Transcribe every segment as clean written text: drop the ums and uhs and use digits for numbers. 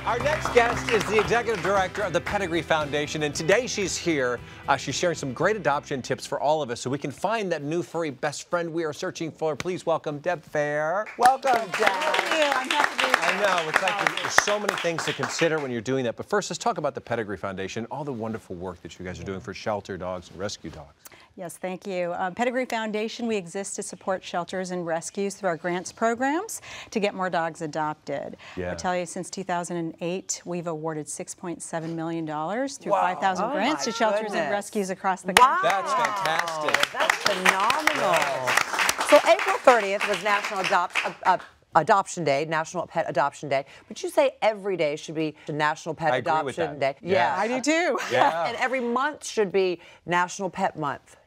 Our next guest is the executive director of the Pedigree Foundation, and today she's here. She's sharing some great adoption tips for all of us so we can find that new furry best friend we are searching for. Please welcome Debra Fair. Welcome, Deb. Thank you. I'm happy to be here. I know, it's like there's so many things to consider when you're doing that. But first, let's talk about the Pedigree Foundation, all the wonderful work that you guys are doing for shelter dogs and rescue dogs. Yes, thank you. Pedigree Foundation, we exist to support shelters and rescues through our grants programs to get more dogs adopted. Yeah. I'll tell you, since 2008, we've awarded $6.7 million through 5,000 grants to shelters and rescues across the country. That's fantastic. That's phenomenal. So April 30th was National Adoption Day, National Pet Adoption Day, but you say every day should be National Pet Adoption Day. Yeah, I do too. Yeah. And every month should be National Pet Month.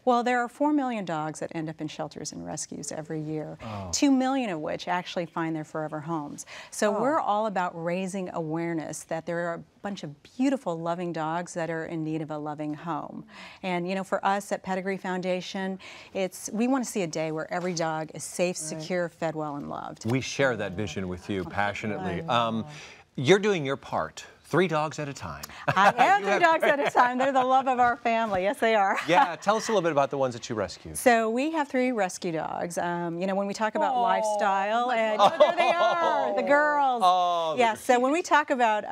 Well, there are 4 million dogs that end up in shelters and rescues every year, 2 million of which actually find their forever homes. So we're all about raising awareness that there are a bunch of beautiful, loving dogs that are in need of a loving home. And, you know, for us at Pedigree Foundation, we want to see a day where every dog is safe, secure, fed well, and loved. We share that vision with you passionately. You're doing your part. 3 dogs at a time. I am 3 dogs at a time. They're the love of our family. Yes, they are. Yeah, tell us a little bit about the ones that you rescue. So we have 3 rescue dogs. You know, when we talk about lifestyle, and there they are, the girls. Yeah. So when we talk about,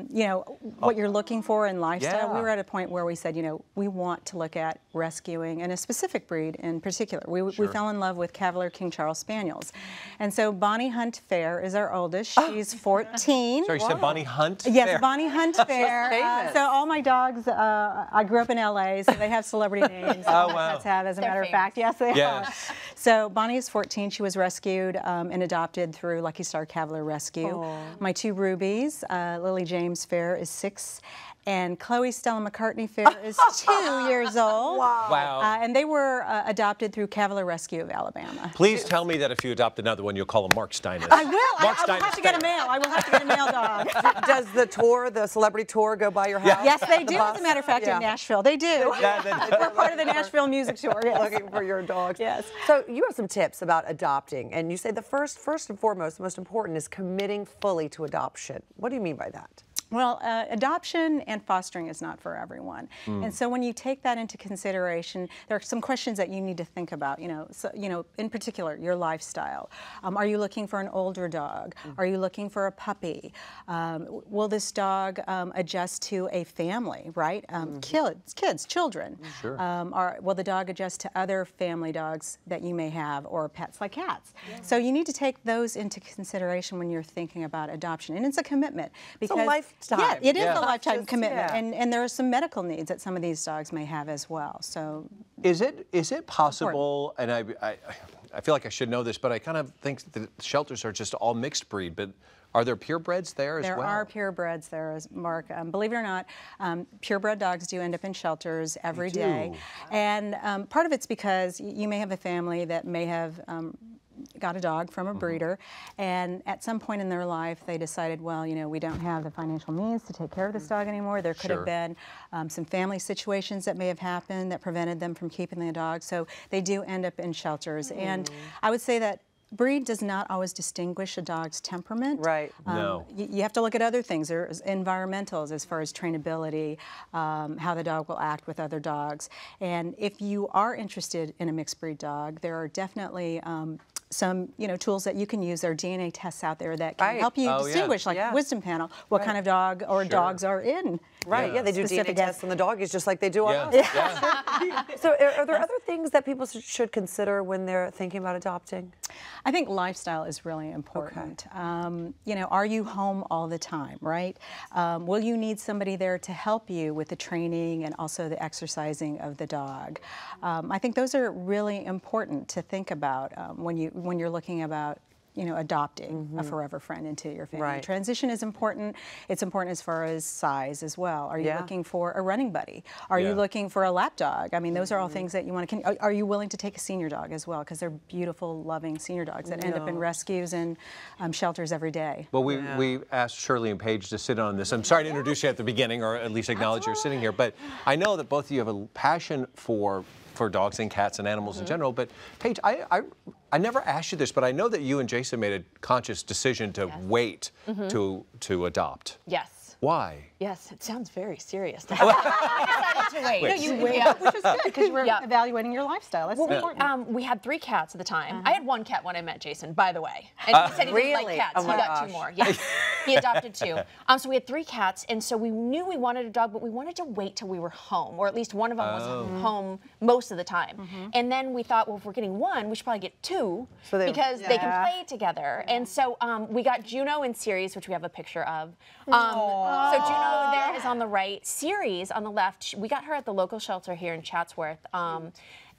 you know, what you're looking for in lifestyle, we were at a point where we said, you know, we want to look at rescuing and a specific breed in particular. We fell in love with Cavalier King Charles Spaniels, and so Bonnie Hunt Fair is our oldest. She's 14. Sorry, you said Bonnie Hunt? Yes, Fair. Bonnie Hunt Fair. So all my dogs, I grew up in LA, so they have celebrity names. Oh, wow. Pets have, as a matter of fact. Yes, they are. So Bonnie is 14. She was rescued and adopted through Lucky Star Cavalier Rescue. My 2 rubies, Lily James Fair is 6. And Chloe Stella McCartney Fair is 2 years old. Wow. And they were adopted through Cavalier Rescue of Alabama. Please tell me that if you adopt another one, you'll call him Mark Steinis. I will. I will have to get a male. I will have to get a male dog. Does the tour, the celebrity tour, go by your house? Yes, they do, as a matter of fact, in Nashville. They do. We're part of the Nashville music tour, yes. Looking for your dogs. Yes. So you have some tips about adopting, and you say the first and foremost, the most important is committing fully to adoption. What do you mean by that? Well, adoption and fostering is not for everyone. And so when you take that into consideration, there are some questions that you need to think about, in particular, your lifestyle. Are you looking for an older dog? Are you looking for a puppy? Will this dog adjust to a family, right? Kids, children. Sure. Will the dog adjust to other family dogs that you may have, or pets like cats? So you need to take those into consideration when you're thinking about adoption. And it's a commitment. Because yeah, it is a lifetime commitment, and there are some medical needs that some of these dogs may have as well. So, is it possible? And I feel like I should know this, but I kind of think that the shelters are just all mixed breed. But are there purebreds there as well? There are purebreds there, Mark. Believe it or not, purebred dogs do end up in shelters every day, and part of it's because you may have a family that may have got a dog from a breeder, and at some point in their life they decided, well, you know, we don't have the financial means to take care of this dog anymore. There could have been some family situations that may have happened that prevented them from keeping the dog, so they do end up in shelters. And I would say that breed does not always distinguish a dog's temperament. Right. No. You have to look at other things. There's environmentals as far as trainability, how the dog will act with other dogs. And if you are interested in a mixed breed dog, there are definitely some tools that you can use. There are DNA tests out there that can help you distinguish, like Wisdom Panel, what kind of dog or dogs are in. Right, they do DNA tests on the doggies just like they do on us. So are there other things that people should consider when they're thinking about adopting? I think lifestyle is really important. Are you home all the time, right? Will you need somebody there to help you with the training and also the exercising of the dog? I think those are really important to think about when you're looking about adopting a forever friend into your family. Right. Transition is important. It's important as far as size as well. Are you looking for a running buddy? Are you looking for a lap dog? I mean, those are all things that you want to. Are you willing to take a senior dog as well? Because they're beautiful, loving senior dogs that end up in rescues and shelters every day. Well, we asked Shirley and Paige to sit on this. I'm sorry to introduce you at the beginning, or at least acknowledge you're sitting here, but I know that both of you have a passion for for dogs and cats and animals in general. But Paige, I never asked you this, but I know that you and Jason made a conscious decision to wait to adopt. Yes. Why? Yes, it sounds very serious. We decided to wait. No, you wait, which is good because we're evaluating your lifestyle. That's important. We had 3 cats at the time. I had 1 cat when I met Jason, by the way. And he said he didn't like cats. Oh He my got 2 gosh. more. Yeah. He adopted 2. So we had 3 cats, and so we knew we wanted a dog, but we wanted to wait till we were home, or at least one of them was home most of the time. And then we thought, well, if we're getting 1, we should probably get 2 because they can play together. And so we got Juno in Series, which we have a picture of. So Juno there is on the right, Series on the left. We got her at the local shelter here in Chatsworth.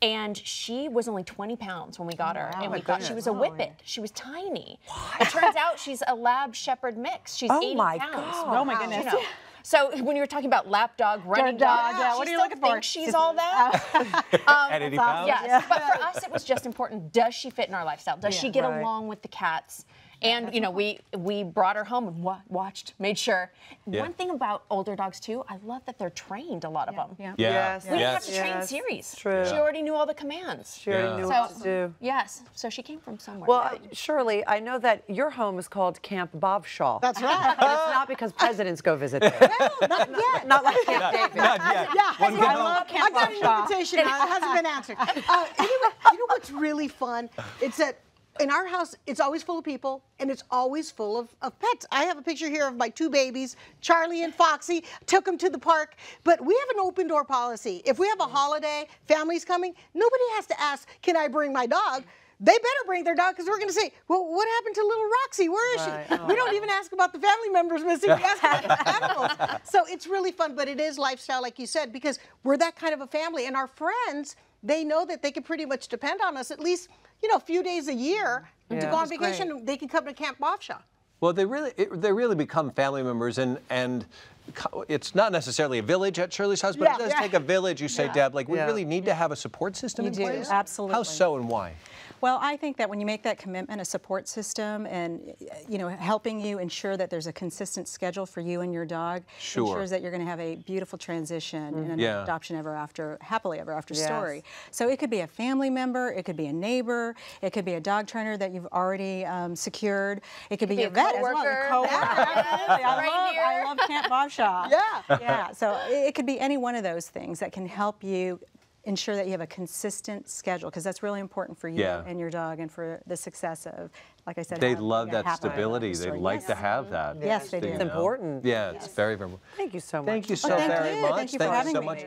And she was only 20 pounds when we got her, and we thought she was a whippet. She was tiny. It turns out she's a lab shepherd mix. She's 80 pounds. Oh my goodness. You know. So when you were talking about lap dog, running dog, what are you looking for? She's all that. At 80 pounds? Yes, but for us it was just important, does she fit in our lifestyle? Does she get along with the cats? And you know, we brought her home and watched, made sure. One thing about older dogs too, I love that they're trained. A lot of them. Yes. We didn't have to train Series. True. She already knew all the commands. She already knew what to do. Yes. So she came from somewhere. Well, Shirley, I know that your home is called Camp Bobshaw. That's right. But it's not because presidents go visit there. Well, not yet. Not like Camp David. Not yet. Yeah, I love Camp I got an invitation. It hasn't been answered. Anyway, you know what's really fun? It's that in our house, it's always full of people, and it's always full of pets. I have a picture here of my 2 babies, Charlie and Foxy. Took them to the park, but we have an open door policy. If we have a holiday, family's coming, nobody has to ask, can I bring my dog? They better bring their dog because we're going to say, well, what happened to little Roxy? Where is she? We don't even ask about the family members missing. We ask about the animals. So it's really fun, but it is lifestyle, like you said, because we're that kind of a family. And our friends, they know that they can pretty much depend on us at least, you know, a few days a year to go on vacation. They can come to Camp Bobshaw. Well, they really become family members, and it's not necessarily a village at Shirley's house, but it does take a village. You say, Deb, like we really need to have a support system in place. Absolutely. How so and why? Well, I think that when you make that commitment, a support system, and you know, helping you ensure that there's a consistent schedule for you and your dog, ensures that you're going to have a beautiful transition and an adoption ever after, happily ever after story. So it could be a family member, it could be a neighbor, it could be a dog trainer that you've already secured, it could be your vet as well, your coworker. I love Camp Bobshaw. Yeah. So it could be any one of those things that can help you ensure that you have a consistent schedule, because that's really important for you and your dog and for the success of, like I said, they love that stability. They like to have that. Yes, they do. It's important. Yeah, it's very, very important. Thank you so much. Thank you so very much. Thank you for having me.